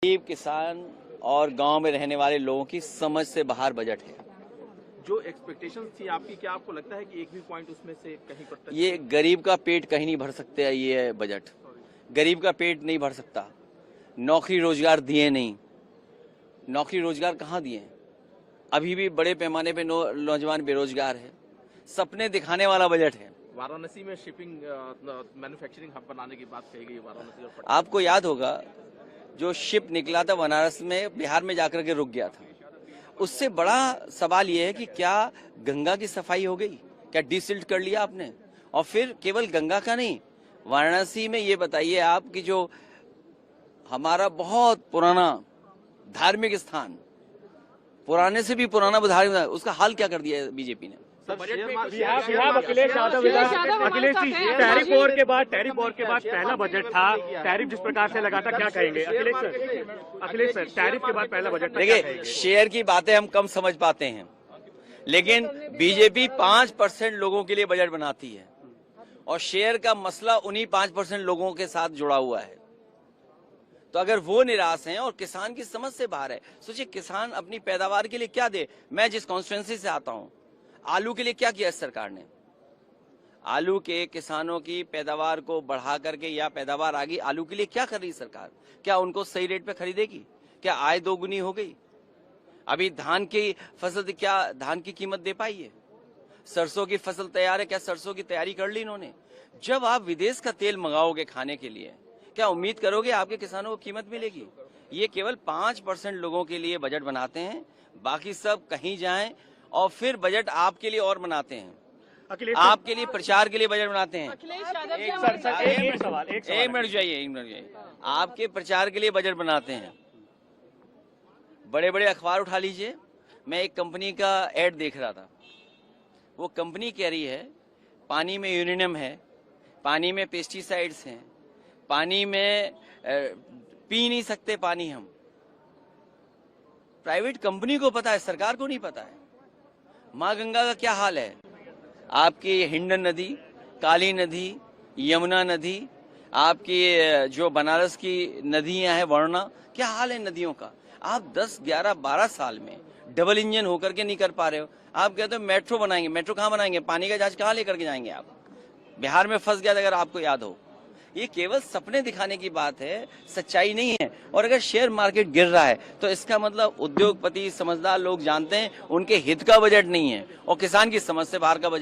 गरीब किसान और गांव में रहने वाले लोगों की समझ से बाहर बजट है। जो एक्सपेक्टेशंस थी आपकी, क्या आपको लगता है कि एक भी पॉइंट उसमें से कहीं पर ये गरीब का पेट कहीं नहीं भर सकते है। ये बजट गरीब का पेट नहीं भर सकता। नौकरी रोजगार दिए नहीं, नौकरी रोजगार कहाँ दिए? अभी भी बड़े पैमाने पे नौजवान बेरोजगार है। सपने दिखाने वाला बजट है। वाराणसी में शिपिंग मैन्युफैक्चरिंग हब बनाने की बात कही गई है। वाराणसी और आपको याद होगा जो शिप निकला था बनारस में, बिहार में जाकर के रुक गया था। उससे बड़ा सवाल यह है कि क्या गंगा की सफाई हो गई? क्या डिसिल्ट कर लिया आपने? और फिर केवल गंगा का नहीं, वाराणसी में ये बताइए आप कि जो हमारा बहुत पुराना धार्मिक स्थान, पुराने से भी पुराना धार्मिक, उसका हाल क्या कर दिया है बीजेपी ने? अखिलेश जी, टैरिफ वॉर के बाद पहला बजट था। टैरिफ जिस प्रकार से लगा था, क्या कहेंगे अखिलेश सर? टैरिफ के बाद पहला बजट। देखिए, शेयर की बातें हम कम समझ पाते हैं, लेकिन बीजेपी 5% लोगों के लिए बजट बनाती है और शेयर का मसला उन्हीं 5% लोगों के साथ जुड़ा हुआ है। तो अगर वो निराश हैं और किसान की समझ से बाहर है, सोचिए किसान अपनी पैदावार के लिए क्या दे। मैं जिस कॉन्स्टिट्यूएंसी से आता हूं, आलू के लिए क्या किया सरकार ने? आलू के किसानों की पैदावार को बढ़ा करके, या पैदावार आ गई, आलू के लिए क्या कर रही सरकार? क्या उनको सही रेट पे खरीदेगी? क्या आय दोगुनी हो गई? अभी धान की फसल, क्या धान की कीमत दे पाई है? सरसों की फसल तैयार है, क्या सरसों की तैयारी कर ली इन्होंने? जब आप विदेश का तेल मंगाओगे खाने के लिए, क्या उम्मीद करोगे आपके किसानों को कीमत मिलेगी? ये केवल 5% लोगों के लिए बजट बनाते हैं, बाकी सब कहीं जाएं और फिर बजट आपके लिए और बनाते हैं। आपके लिए प्रचार के लिए बजट बनाते हैं। एक मिनट जाइए। आपके प्रचार के लिए बजट बनाते हैं। बड़े बड़े अखबार उठा लीजिए। मैं एक कंपनी का एड देख रहा था। वो कंपनी कह रही है पानी में यूरेनियम है, पानी में पेस्टिसाइड्स हैं, पानी में पी नहीं सकते पानी हम। प्राइवेट कंपनी को पता है, सरकार को नहीं पता है। माँ गंगा का क्या हाल है? आपकी हिंडन नदी, काली नदी, यमुना नदी, आपकी जो बनारस की नदियां हैं, वरुणा, क्या हाल है नदियों का? आप 10, 11, 12 साल में डबल इंजन होकर के नहीं कर पा रहे हो। आप कहते हो मेट्रो बनाएंगे। मेट्रो कहाँ बनाएंगे? पानी का जहाज कहाँ लेकर के जाएंगे आप? बिहार में फंस गया था, अगर आपको याद हो। ये केवल सपने दिखाने की बात है, सच्चाई नहीं है। और अगर शेयर मार्केट गिर रहा है तो इसका मतलब उद्योगपति, समझदार लोग जानते हैं उनके हित का बजट नहीं है और किसान की समझ से बाहर का बजट